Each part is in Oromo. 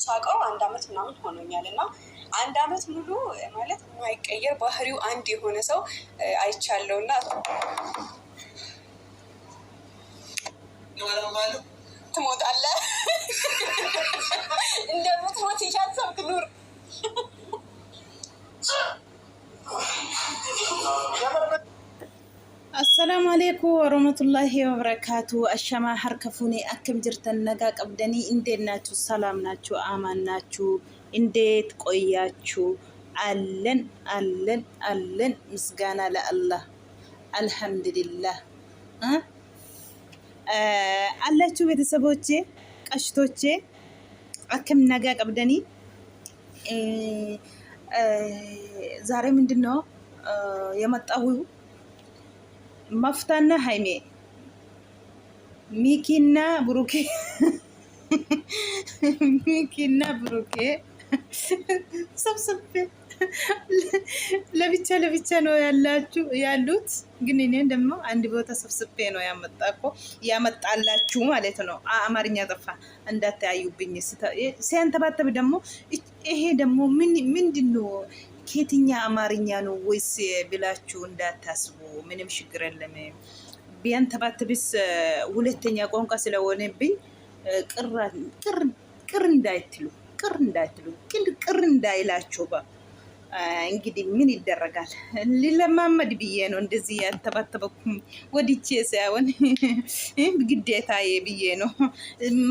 ሳውቀው 1 አመት ምናምን ሆኖኛል እና 1 አመት ሙሉ ማለት የማይቀየር ባህሪው አንድ የሆነ ሰው አይቻለው እና ትሞታለህ እንደምትሞት እያሰብክ ኑር። السلام عليكم ورحمة الله وبركاته. الشما حركفوني أكم جرتن نجا قبدني إندي ناتو سلام ناتو آمان ناتو إنديت قوياتو ألن ألن ألن مسجانا لله الحمد لله. الله شو بتسبوتشي أشتوتشي أكم نجا قبدني زاري من دنو يمتأهو مفتنا هايمي ميكينا بروكي ميكينا بروكي سب ለብቻ ነው ያሉት ግን እኔ ደግሞ አንድ ቦታ ሰብስቤ ነው ያመጣላችሁ ማለት ነው። አማርኛ ጠፋ እንዳታዩብኝ። ሲያንተባተብ ደግሞ ይሄ ደግሞ ምንድነው ከየትኛ አማርኛ ነው ወይስ ብላችሁ እንዳታስቡ፣ ምንም ችግር የለም። ቢያንተባተብስ ሁለተኛ ቋንቋ ስለሆነብኝ ቅር እንዳይትሉ ቅር እንዳይላችሁ እንግዲህ ምን ይደረጋል። ሊለማመድ ብዬ ነው እንደዚህ ያንተባተበኩም ወዲቼ ሳይሆን ግዴታዬ ብዬ ነው።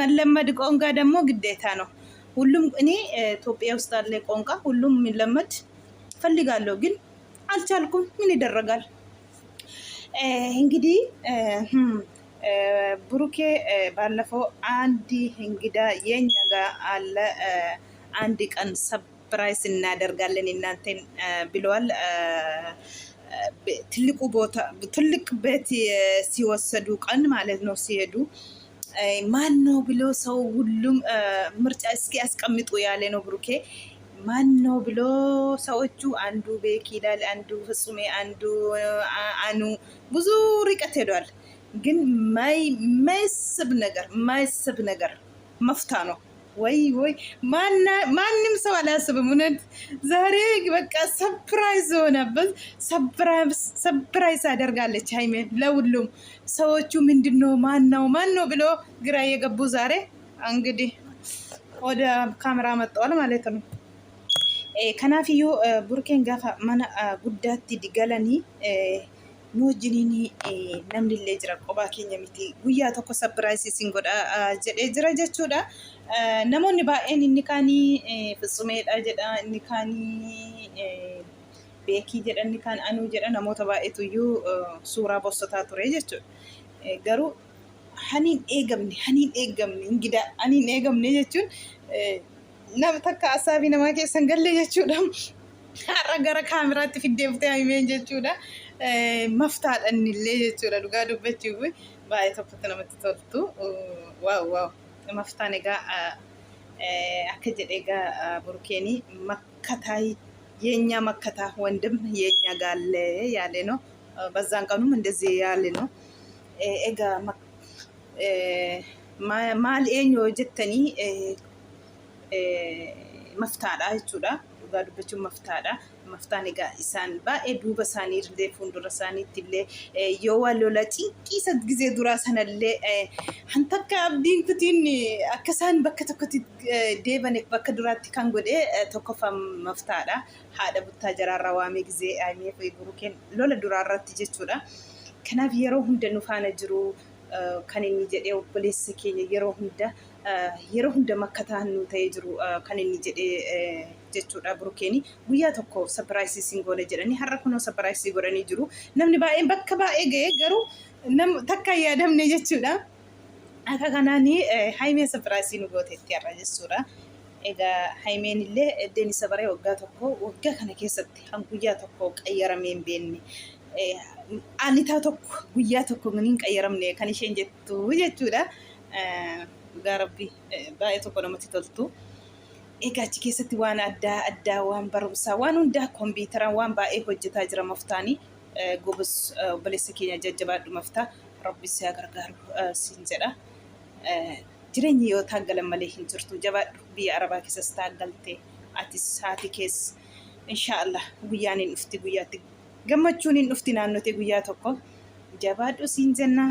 መለመድ ቋንቋ ደግሞ ግዴታ ነው። ሁሉም እኔ ኢትዮጵያ ውስጥ ያለ ቋንቋ ሁሉም የሚለመድ ፈልጋለሁ ግን አልቻልኩም። ምን ይደረጋል እንግዲህ። ብሩኬ ባለፈው አንድ እንግዳ የኛ ጋር አለ አንድ ቀን ሰፕራይዝ እናደርጋለን እናንተን ብለዋል። ትልቁ ቦታ ትልቅ ቤት ሲወሰዱ ቀን ማለት ነው ሲሄዱ ማን ነው ብሎ ሰው ሁሉም ምርጫ እስኪ ያስቀምጡ ያለ ነው ብሩኬ። ማን ነው ብሎ ሰዎቹ አንዱ ቤክ ይላል፣ አንዱ ፍጹሜ፣ አንዱ አኑ ብዙ ርቀት ሄዷል። ግን ማይስብ ነገር መፍታ ነው ወይ ማንም ሰው አላስብም። እውነት ዛሬ በቃ ሰፕራይዝ ሆነበት። ሰፕራይዝ አደርጋለች ሃይሜ ለሁሉም ሰዎቹ። ምንድነው ማን ነው ብሎ ግራ የገቡ ዛሬ እንግዲህ ወደ ካሜራ መጣዋል ማለት ነው። ከናፍዩ ቡርኬን ጋፋ ማና ጉዳቲ ዲጋላኒ ኖጅኒኒ ነምልሌ ጅራ ቆባ ኬኛ ሚቲ ጉያ ቶኮ ሰፕራይዝ ሲንጎዳ ጀዴ ጅራ ጀቹዳ namoonni baay'een inni kaanii Fitsumeedha jedha, inni kaanii Beekii jedha, inni kaan Anuu jedha. Namoota baay'eetu iyyuu suuraa postataa ture jechuudha. Garuu haniin eegamne ingida haniin eegamne jechuun nama takka asaabii namaa keessan galle jechuudha. Har'a gara kaameraatti fiddeeftee himeen jechuudha. Maftaadha innillee jechuudha. Dhugaa dubbachuuf baay'ee tokkotti namatti toltu. Waaw maftaan egaa akka jedhe egaa ቡርኬኒ መከታይ የኛ መከታ ወንድም የኛ ጋለ ያለ ነው። በዛን ቀኑም እንደዚህ ያለ ነው። ኤጋ ማል ኤኞ ጀተኒ መፍታዳ ይቹዳ dhugaa dubbachuun maftaadha. Maftaan egaa isaan baay'ee duuba isaanii illee fuuldura isaaniitti illee yoo waan lola cinqiisa gizee duraa sanallee hantakka abdiin kutiin akka isaan bakka tokkotti deebane bakka duraatti kan godhe tokkoffaa maftaadha. Haadha buttaa jaraarraa waamee gizee aimee fi Burukeen lola duraarratti jechuudha. Kanaaf yeroo hunda nu faana jiru kan inni jedhee obboleessi keenya yeroo hunda makkataan nu ta'ee jiru kan inni jedhee jechuudha. Burukeeni guyyaa tokko sapiraayisii singoole jedhanii har'a kunoo sapiraayisii godhanii jiru. Namni baay'een bakka baay'ee ga'ee garuu takka yaadamne jechuudha. Akka kanaani haimee sapiraayisii nu gooteetti har'a jechuudha. Egaa haimeen illee deemsa baree waggaa kana keessatti kan guyyaa tokko qayyaramee hin beekne. Anitaa tokko guyyaa tokko hin qayyaramne kan isheen jettu jechuudha. Gaarabbii baay'ee tokko namatti toltu. Egaa achi keessatti waan addaa waan barumsaa waan hundaa kompiitaraan waan baay'ee hojjetaa jira maftaanii. Gobus obboleessa keenya jajjabaadhu maftaa rabbi si haa gargaaru siin jedha. jireenyi yoo taaggalan malee hin jirtu. Jabaadhu biyya Arabaa keessas taaggalte atis haati keessa inshaallah guyyaan hin dhufti guyyaatti gammachuun hin dhufti naannotee guyyaa tokko. Jabaadhu siin jenna.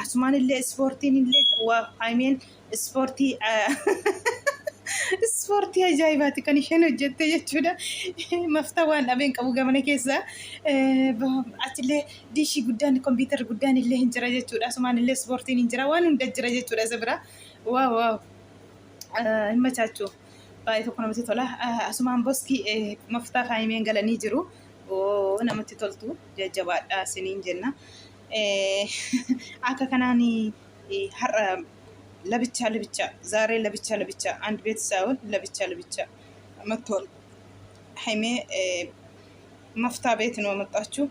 Asumaan illee ispoortiin illee waa haimeen ispoortii ispoortii ajaa'ibaati kan isheen hojjette jechuudha. Maftaa waan dhabeen qabu gamana keessa achillee diishii guddaan kompiitara guddaan illee hin jira jechuudha. Asumaan illee ispoortiin hin jira waan hunda jira jechuudha isa bira. Waaw hin machaachuu baay'ee tokko namatti tola. Asumaan boskii maftaa haimeen galanii jiru. Namatti toltu jajjabaadha siniin jenna. Akka kanaan har'a ለብቻ ዛሬ ለብቻ አንድ ቤት ሳይሆን ለብቻ መጥቷል። ሀይሜ መፍታ ቤት ነው የመጣችው።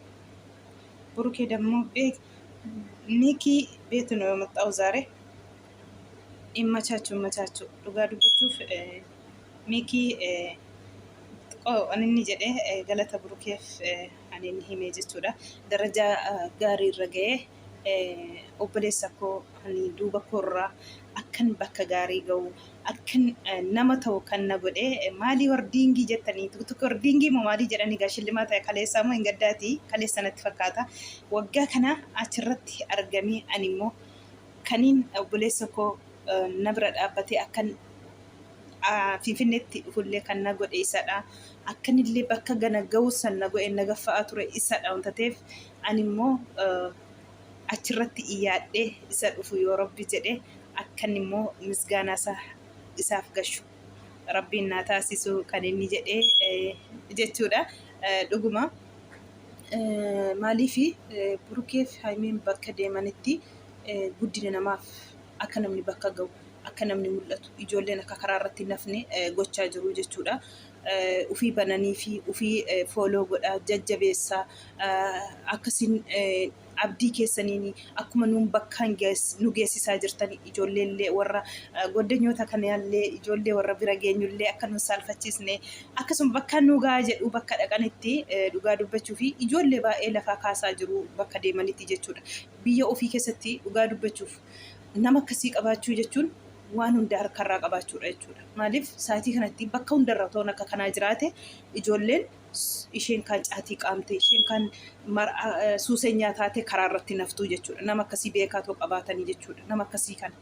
ብሩኬ ደግሞ ሚኪ ቤት ነው የመጣው ዛሬ። ይመቻችሁ ዱጋ ዱበቹፍ ሚኪ አንኒ ጀዴ ገለተ ብሩኬፍ አንኒ ሂሜ ጀቹዳ ደረጃ ጋሪ ረገዬ obboleessa koo ani duuba koorraa akkan bakka gaarii ga'u akkan nama ta'u kan na godhe maalii hordiingii jettanii tokko hordiingii moo maalii jedhanii gaashillimaa ta'e kaleessaa moo hin gaddaati kaleessa natti fakkaata. Waggaa kana achirratti argamee ani immoo kaniin obboleessa koo na bira dhaabbatee akkan Finfinneetti dhufullee kan na godhe isadha. Akkanillee bakka gana ga'u san na godhe na gaffa'aa ture isadha wanta ta'eef ani immoo achirratti iyyaadhee isa dhufu yoo rabbi jedhe akkan immoo misgaanaa isaaf gashu rabbiin naa taasisu kan inni jedhee jechuudha. Dhuguma maaliif Burukeef Haimeen bakka deemanitti guddina namaaf akka namni bakka ga'u akka namni mul'atu ijoolleen akka karaa irratti nafne gochaa jiru jechuudha. Ufii bananii fi ufii fooloo godhaa jajjabeessaa akkasiin abdii keessaniin akkuma nuun bakkaan nu geessisaa jirtan ijoolleellee warra goddanyoota kanallee ijoollee warra bira geenyullee akka nu saalfachiisne akkasuma bakkaan nu gahaa jedhu bakka dhaqanitti dhugaa dubbachuu fi ijoollee baay'ee lafaa kaasaa jiru bakka deemanitti jechuudha. Biyya ofii keessatti dhugaa dubbachuuf nama akkasii qabaachuu jechuun waan hunda harkarraa qabaachuudha jechuudha. Maaliif saatii kanatti bakka hundarra ta'uun akka kanaa jiraate ijoolleen isheen kan caatii qaamte isheen kan suuseenyaa taate karaa irratti naftuu jechuudha. Nama akkasii beekaa ta'uu qabaatanii jechuudha. Nama akkasii kan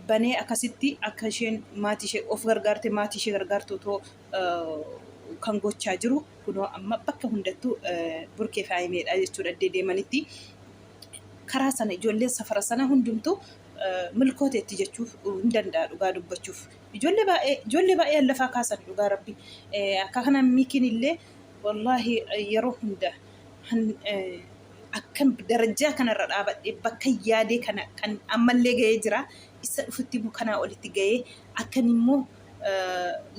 banee akkasitti akka isheen maatii ishee of gargaarte maatii ishee gargaartu ta'uu kan gochaa jiru kunoo amma bakka hundattuu Burukeef Haimeedha jechuudha. Deemanitti karaa sana ijoolleen safara sana hundumtuu milkooteetti jechuuf hin danda'a dhugaa dubbachuuf. Ijoollee baay'ee lafaa kaasan dhugaa rabbi. Akka kana miikiin illee wallaahi yeroo hunda akkan darajaa kanarra dhaabadhee bakka yaadee kana kan ammallee ga'ee jira. Isa dhufutti kanaa olitti ga'ee akkan immoo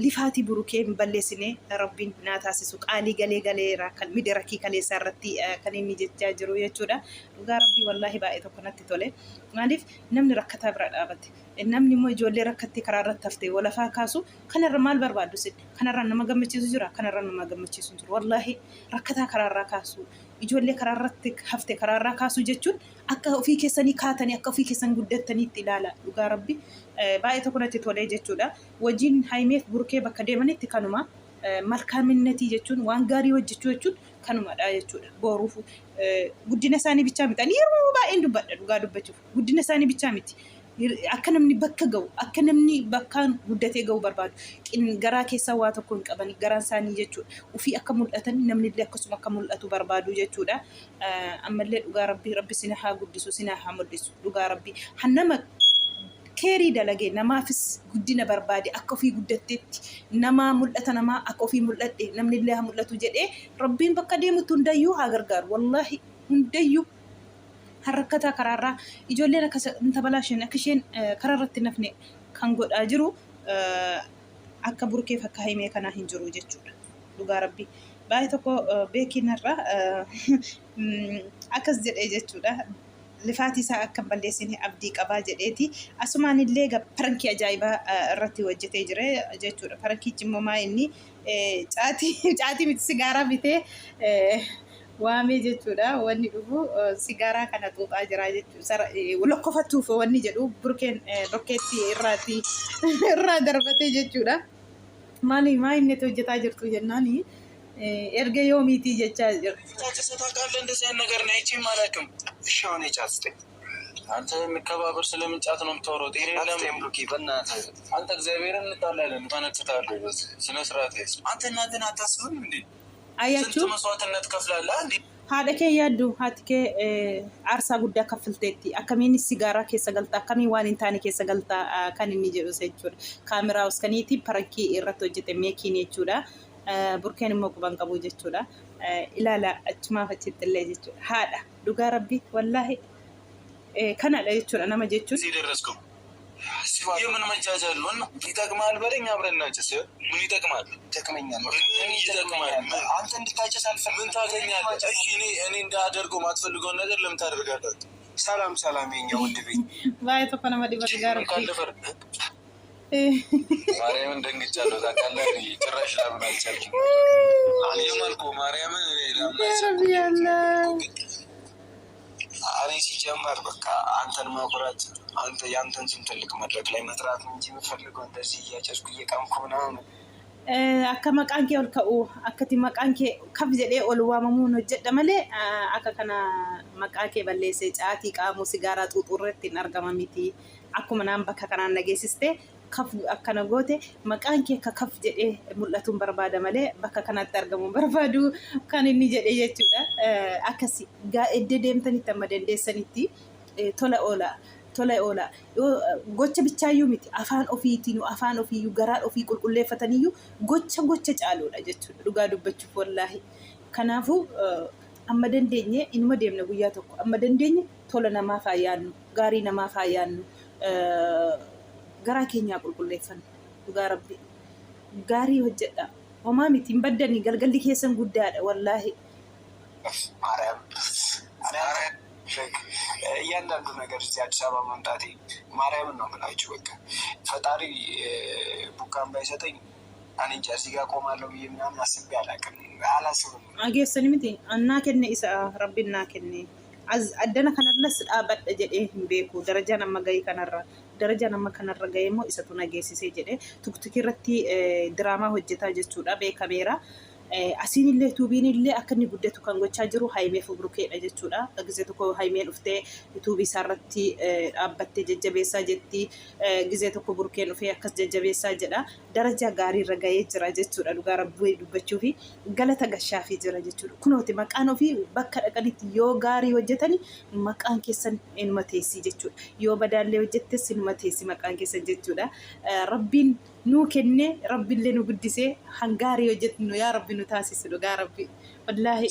lifaatii Burukee hin balleessine rabbiin naa taasisu qaalii galeera kan midirakii kaleessaa irratti kan inni jechaa jiru jechuudha. Dhugaa rabbii wallaahi baay'ee tokko natti tole. Maaliif namni rakkataa bira dhaabate namni immoo ijoollee rakkattee karaa irratti haftee walafaa kaasu kanarra maal barbaaddu sin kanarra nama gammachiisu jira kanarra nama gammachiisu jiru. Wallaahi rakkataa karaarraa kaasu ijoollee karaa irratti haftee karaarraa kaasu jechuun akka ofii keessanii kaatanii akka ofii keessan guddattaniitti ilaala. Dhugaa rabbii baay'ee tokko natti tolee jechuudha. Wajjin Haimeef Burukee bakka deemanitti kanuma malkaaminnatii jechuun waan gaarii hojjechuu jechuun kanumadha jechuudha. Boruuf guddina isaanii bichaa miti. Ani yeroo baay'een dubbadha dhugaa dubbachuuf guddina isaanii bichaa miti. Akka namni bakka ga'u akka namni bakkaan guddatee ga'u barbaadu garaa keessaa waa tokko hin qaban garaan isaanii jechuudha. Ufii akka mul'atan namni illee akkasuma akka mul'atu barbaadu jechuudha. Ammallee dhugaa rabbi sina haa guddisu sina haa mul'isu dhugaa rabbi hannama keerii dalagee namaafis guddina barbaade akka ofii guddatteetti nama mul'ata namaa akka ofii mul'adhe namni illee haa mul'atu jedhee rabbiin bakka deemutti hundayyuu haa gargaaru. Wallaahi hundayyuu harrakkataa karaarraa ijoolleen akka tabalaasheen akka isheen karaa irratti nafne kan godhaa jiru akka Burukeef akka Haimee kanaa hin jiru jechuudha. Dhugaa rabbii baay'ee tokko beekinarraa akkas jedhee jechuudha. Lifaatii isaa akka balleessine abdii qabaa jedheeti. Asumaan illee parankii ajaa'ibaa irratti hojjetee jira jechuudha. Parankichi immoo maa inni caatii miti sigaaraa bitee waamee jechuudha. Wanni dhufu sigaaraa kana xuuxaa jira jechuudha. Lokkofachuuf wanni jedhu burkeen rokkeetti irraa darbatee jechuudha. Maali maa inni hojjetaa jirtu jennaani erga yoomiitii jechaa jira. ታውቃለህ እንደዚህ አይነት ነገር ነው አይቼ ማለቅም። እሺ አሁን የጫት አንተ መከባበር ስለምንጫት ነው የምታወራው። ጤና ለምን ብሩኬ በእናትህ አንተ እግዚአብሔርን እንጣላለን ፈነክታለህ። ስነ ስርዓት ያዝ። አንተ እናትን አታስብም እንዴ? አያችሁ ስንት መስዋዕትነት ከፍላለህ እንዴ? haadha kee yaaddu haati kee aarsaa guddaa kaffalteetti akkamiin sigaaraa keessa galtaa akkamiin waan hin taane keessa galtaa kan inni jedhu jechuudha. Kaameraa uskaniiti parankii irratti hojjete meekiin jechuudha. Burkeen immoo quban qabu jechuudha. Ilaala achumaaf achitti illee jechuudha. Haadha dhugaa rabbi wallaahi kanadha jechuudha nama jechuun. ሲደረስኩ የምን መጃጃል ነው? ይጠቅማል በለኝ አብረን እናጨስ። ምን ይጠቅማል? ይጠቅመኛል። ምን ይጠቅማል? አንተ እንድታጨስ አልፈልግም። ምን ታገኛለህ? እሺ እኔ እንዳደርገው ማትፈልገውን ነገር ለምን ታደርጋለህ? ሰላም ሰላም የኛ ውድ ቤት ባይ ተፈነ መዲበት ጋር ካለፈር ማርያምን ደንግጫለሁ። ታውቃለህ ጭራሽ ለምን አልቻልኩም? አልየማልኩ ማርያምን ለምን አልቻልኩም? እኔ ሲጀመር በቃ አንተን ማኩራት አንተ ያንተን ስም ትልቅ መድረክ ላይ መጥራት ነው እንጂ የምፈልገው እንደዚህ እያጨስኩ እየቀምኩ ምናምን akka maqaan kee ol ka'u akkati maqaan kee kaf jedhee ol waamamuun hojjedha malee akka kana maqaa kee balleessee caatii qaamuu sigaaraa xuuxuu irratti hin argama miti. Akkuma naan bakka kanaan nageessiste kaf akkana goote maqaan kee akka kaf jedhee mul'atuun barbaada malee bakka kanatti argamuun barbaadu kan inni jedhee jechuudha. Akkasi iddoo deemtanitti amma dandeessanitti tola oola. Gocha bichaayyuu miti afaan ofiitiin afaan ofiiyyuu garaa ofii qulqulleeffataniyyuu gocha caaluudha jechuudha dhugaa dubbachuuf wallaahi. Kanaafuu amma dandeenye inuma deemna guyyaa tokko amma dandeenye tola namaaf haa yaadnu gaarii namaaf haa yaadnu garaa keenyaa qulqulleeffannu dhugaa rabbi gaarii hojjedha homaa miti hin baddanii galgalli keessan guddaadha wallaahi. እያንዳንዱ ነገር እዚህ አዲስ አበባ መምጣቴ ማርያምን ነው የምላችሁ። በቃ ፈጣሪ ቡካን ባይሰጠኝ እኔ እንጃ እዚህ ጋር ቆማለሁ ብዬ ምናምን አስቤ አላስብም። አጌሰን ምቲ እና ከነ ኢሳ ረቢና ከነ አደና ከነለስ ዳበደ ጀዴ ቤኩ ደረጃ ነመጋይ ከነራ ደረጃ ነመከነራ ጋይሞ ኢሰቱ ነጌሲሴ ጀዴ ቱክቱኪ ረቲ ድራማ ሆጀታ ጀቹዳ በካሜራ Asiinillee tuubiinillee akka inni guddatu kan gochaa jiru Haayimee fi Burukeedha jechuudha. Gizee tokko Haayimeen dhuftee tuubii isaarratti dhaabbattee jajjabeessaa jetti. Gizee tokko Burukeen dhufee akkas jajjabeessaa jedha. Darajaa gaarii irra gahee jira jechuudha. Dhugaa rabbii dubbachuu fi galata gashaafii jira jechuudha. Kunooti maqaan ofii bakka dhaqanitti yoo gaarii hojjetani maqaan keessan inuma teessii jechuudha. Yoo badaallee hojjettes inuma teessi maqaan keessan jechuudha. Rabbiin nuu kenne rabbiillee nu guddisee hangaarii hojjetnu yaa rabbi nu taasisu dhugaa rabbi wallaahi.